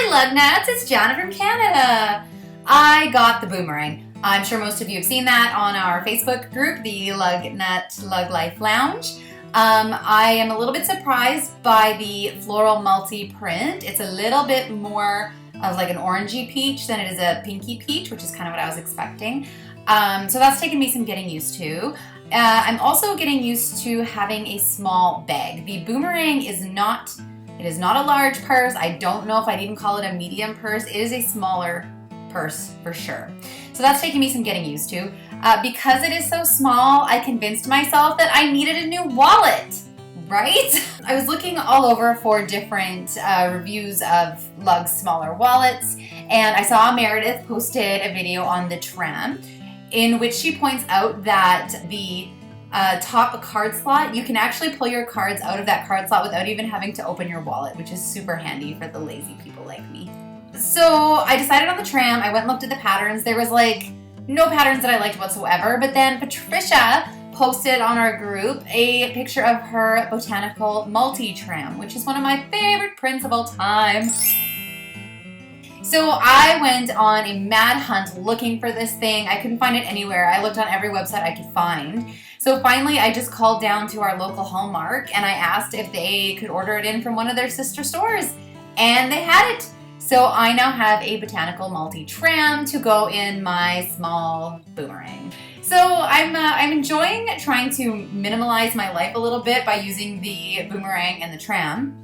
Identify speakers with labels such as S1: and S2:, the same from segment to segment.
S1: Lug Nuts, it's Janna from Canada. I got the Boomerang. I'm sure most of you have seen that on our Facebook group, the Lug Nut Lug Life Lounge. I am a little bit surprised by the floral multi print. It's a little bit more of like an orangey peach than it is a pinky peach, which is kind of what I was expecting. So that's taken me some getting used to. I'm also getting used to having a small bag. The Boomerang is not a large purse. I don't know if I'd even call it a medium purse. It is a smaller purse for sure. So that's taking me some getting used to. Because it is so small, I convinced myself that I needed a new wallet, right? I was looking all over for different reviews of Lug's smaller wallets, and I saw Meredith posted a video on the tram in which she points out that the top card slot, you can actually pull your cards out of that card slot without even having to open your wallet, which is super handy for the lazy people like me. So I decided on the tram. I went and looked at the patterns. There was like no patterns that I liked whatsoever, but then Patricia posted on our group a picture of her botanical multi-tram, which is one of my favorite prints of all time. So I went on a mad hunt looking for this thing. I couldn't find it anywhere. I looked on every website I could find. So finally, I just called down to our local Hallmark and I asked if they could order it in from one of their sister stores, and they had it. So I now have a botanical multi-tram to go in my small Boomerang. So I'm enjoying trying to minimalize my life a little bit by using the Boomerang and the tram.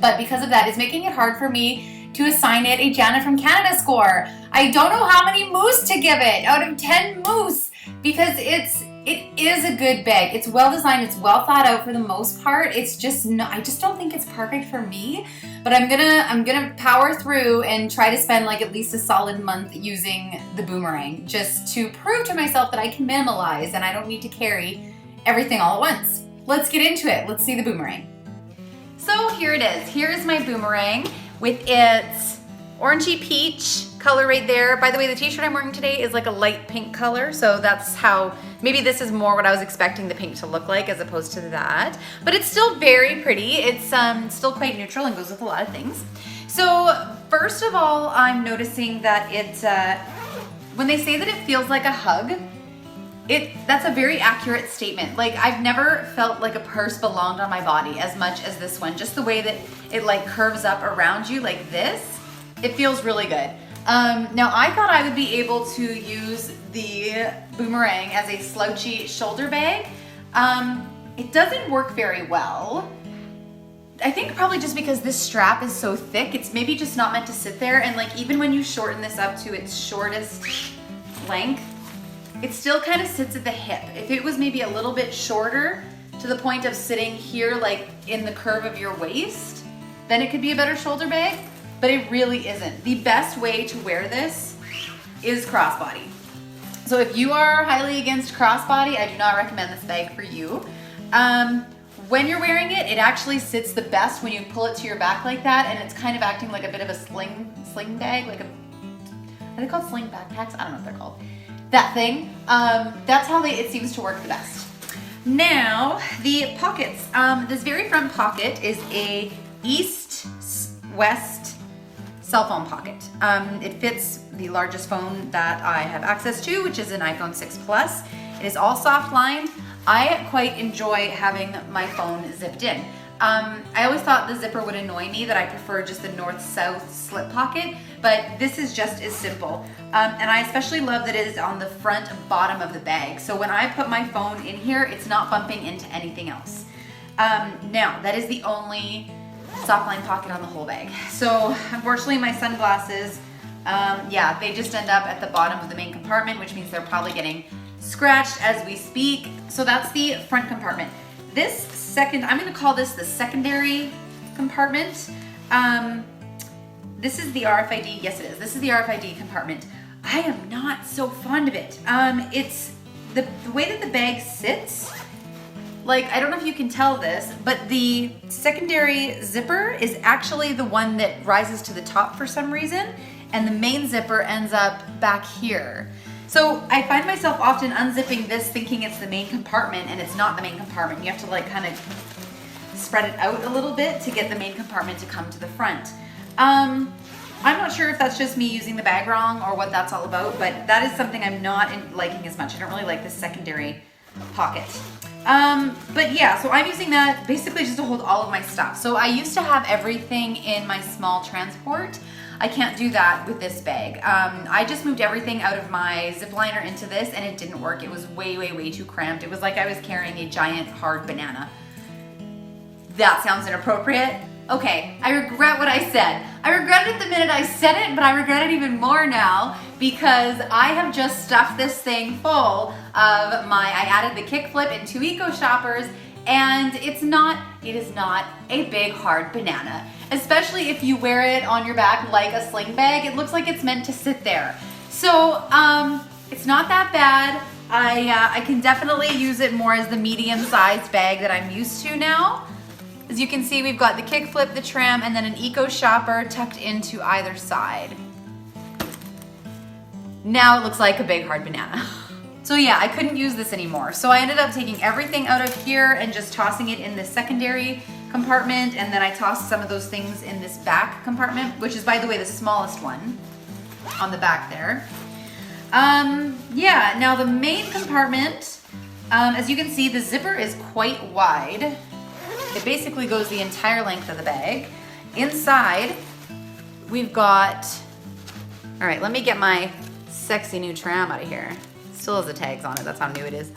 S1: But because of that, it's making it hard for me to assign it a Janna from Canada score. I don't know how many moose to give it out of 10 moose because it is a good bag. It's well designed. It's well thought out for the most part. It's just not, I just don't think it's perfect for me. But I'm gonna power through and try to spend like at least a solid month using the Boomerang just to prove to myself that I can minimalize and I don't need to carry everything all at once. Let's get into it. Let's see the Boomerang. So here it is. Here is my Boomerang with its orangey peach color right there. By the way, the t-shirt I'm wearing today is like a light pink color, so that's how, maybe this is more what I was expecting the pink to look like as opposed to that. But it's still very pretty. It's still quite neutral and goes with a lot of things. So first of all, I'm noticing that it's, when they say that it feels like a hug, that's a very accurate statement. Like I've never felt like a purse belonged on my body as much as this one. Just the way that it like curves up around you like this, it feels really good. Now I thought I would be able to use the Boomerang as a slouchy shoulder bag. It doesn't work very well. I think probably just because this strap is so thick, it's maybe just not meant to sit there. And like even when you shorten this up to its shortest length, it still kind of sits at the hip. If it was maybe a little bit shorter to the point of sitting here like in the curve of your waist, then it could be a better shoulder bag. But it really isn't. The best way to wear this is crossbody. So if you are highly against crossbody, I do not recommend this bag for you. When you're wearing it, it actually sits the best when you pull it to your back like that, and it's kind of acting like a bit of a sling bag, like are they called sling backpacks? I don't know what they're called. That thing. That's how it seems to work the best. Now, the pockets. This very front pocket is a east-west cell phone pocket. It fits the largest phone that I have access to, which is an iPhone 6 Plus. It is all soft line. I quite enjoy having my phone zipped in. I always thought the zipper would annoy me, that I prefer just the north-south slip pocket, but this is just as simple. And I especially love that it is on the front bottom of the bag. So when I put my phone in here, it's not bumping into anything else. Now, that is the only soft line pocket on the whole bag. So unfortunately my sunglasses, yeah, they just end up at the bottom of the main compartment, which means they're probably getting scratched as we speak. So that's the front compartment. This second, I'm gonna call this the secondary compartment. This is the RFID, yes it is. This is the RFID compartment. I am not so fond of it. It's the way that the bag sits. Like, I don't know if you can tell this, but the secondary zipper is actually the one that rises to the top for some reason, and the main zipper ends up back here. So I find myself often unzipping this thinking it's the main compartment, and it's not the main compartment. You have to like kind of spread it out a little bit to get the main compartment to come to the front. I'm not sure if that's just me using the bag wrong or what that's all about, but that is something I'm not liking as much. I don't really like this secondary pocket. But yeah, so I'm using that basically just to hold all of my stuff. So I used to have everything in my small transport. I can't do that with this bag. I just moved everything out of my zip liner into this and it didn't work. It was way, way, way too cramped. It was like I was carrying a giant hard banana. That sounds inappropriate. Okay, I regret what I said. I regret it the minute I said it, but I regret it even more now because I have just stuffed this thing full of I added the kick flip and 2 eco shoppers, and it is not a big hard banana. Especially if you wear it on your back like a sling bag, it looks like it's meant to sit there. So it's not that bad. I can definitely use it more as the medium-sized bag that I'm used to now. As you can see, we've got the kick flip, the tram, and then an eco shopper tucked into either side. Now it looks like a big hard banana. So yeah, I couldn't use this anymore. So I ended up taking everything out of here and just tossing it in the secondary compartment, and then I tossed some of those things in this back compartment, which is, by the way, the smallest one on the back there. Yeah, now the main compartment, as you can see, the zipper is quite wide. It basically goes the entire length of the bag. Inside, we've got, all right, let me get my sexy new tram out of here. Still has the tags on it, that's how new it is.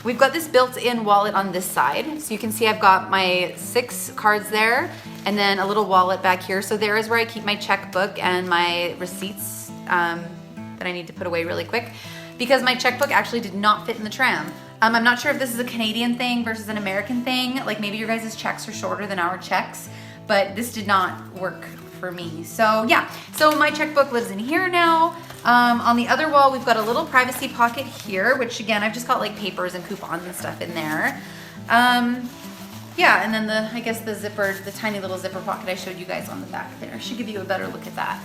S1: We've got this built-in wallet on this side. So you can see I've got my 6 cards there and then a little wallet back here. So there is where I keep my checkbook and my receipts that I need to put away really quick because my checkbook actually did not fit in the tram. I'm not sure if this is a Canadian thing versus an American thing. Like maybe your guys' checks are shorter than our checks, but this did not work for me. So yeah, so my checkbook lives in here now. On the other wall, we've got a little privacy pocket here, which again, I've just got like papers and coupons and stuff in there. Yeah, and then I guess the zipper, the tiny little zipper pocket I showed you guys on the back there. Should give you a better look at that.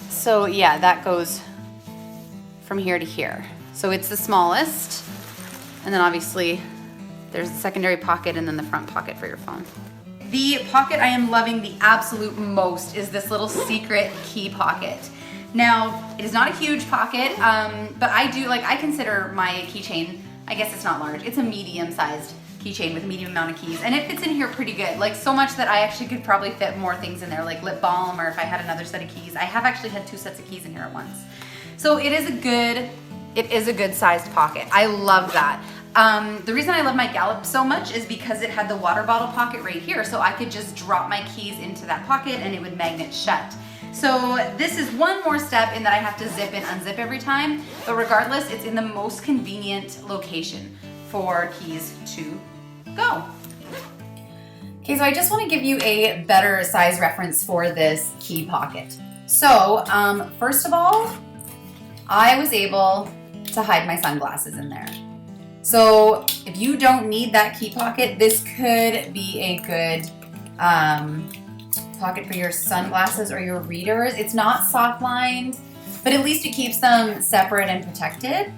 S1: So yeah, that goes from here to here. So it's the smallest, and then obviously there's the secondary pocket and then the front pocket for your phone. The pocket I am loving the absolute most is this little secret key pocket. Now, it is not a huge pocket, but I consider my keychain, I guess it's not large, it's a medium-sized keychain with a medium amount of keys, and it fits in here pretty good, like so much that I actually could probably fit more things in there, like lip balm, or if I had another set of keys. I have actually had 2 sets of keys in here at once. So it is a good sized pocket. I love that. The reason I love my Gallop so much is because it had the water bottle pocket right here, so I could just drop my keys into that pocket and it would magnet shut. So this is one more step in that I have to zip and unzip every time, but regardless, it's in the most convenient location for keys to go. Okay, so I just want to give you a better size reference for this key pocket. So first of all, I was able to hide my sunglasses in there. So if you don't need that key pocket, this could be a good pocket for your sunglasses or your readers. It's not soft lined, but at least it keeps them separate and protected.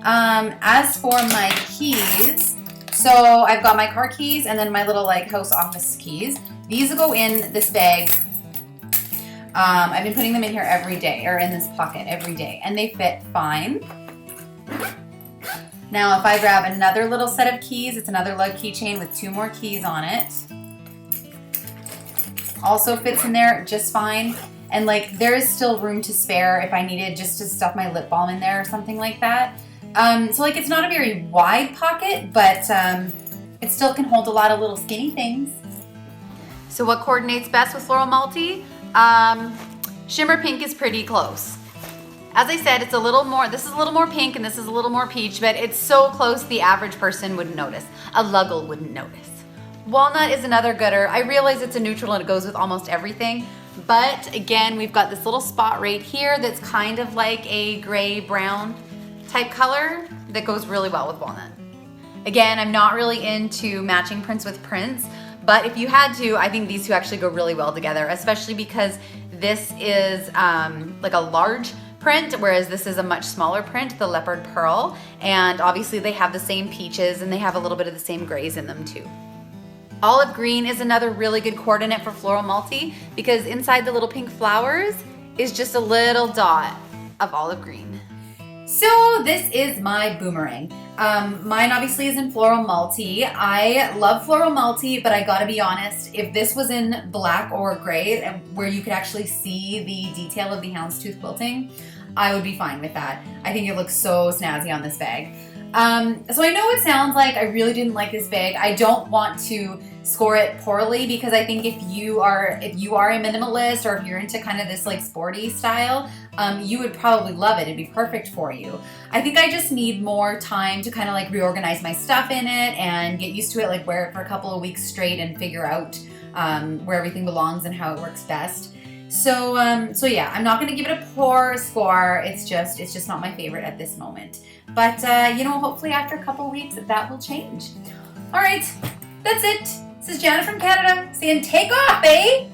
S1: As for my keys, so I've got my car keys and then my little like house office keys. These go in this bag. I've been putting them in here every day, or in this pocket every day, and they fit fine. Now, if I grab another little set of keys, it's another lug keychain with 2 more keys on it. Also fits in there just fine. And like, there is still room to spare if I needed just to stuff my lip balm in there or something like that. So like, it's not a very wide pocket, but it still can hold a lot of little skinny things. So what coordinates best with Floral Multi? Shimmer Pink is pretty close. As I said, it's a little more, this is a little more pink and this is a little more peach, but it's so close the average person wouldn't notice. A luggle wouldn't notice. Walnut is another gooder. I realize it's a neutral and it goes with almost everything, but again, we've got this little spot right here that's kind of like a gray brown type color that goes really well with walnut. Again, I'm not really into matching prints with prints, but if you had to, I think these two actually go really well together, especially because this is like a large print, whereas this is a much smaller print, the leopard pearl, and obviously they have the same peaches and they have a little bit of the same grays in them too. Olive green is another really good coordinate for floral multi because inside the little pink flowers is just a little dot of olive green. So this is my boomerang. Mine obviously is in floral multi. I love floral multi, but I gotta be honest, if this was in black or gray where you could actually see the detail of the houndstooth quilting, I would be fine with that. I think it looks so snazzy on this bag. So I know it sounds like I really didn't like this bag. I don't want to score it poorly because I think if you are a minimalist or if you're into kind of this like sporty style, you would probably love it. It'd be perfect for you. I think I just need more time to kind of like reorganize my stuff in it and get used to it, like wear it for a couple of weeks straight and figure out where everything belongs and how it works best. So yeah, I'm not gonna give it a poor score. It's just not my favorite at this moment. But you know, hopefully after a couple weeks that will change. All right, that's it. This is Janna from Canada saying take off, eh?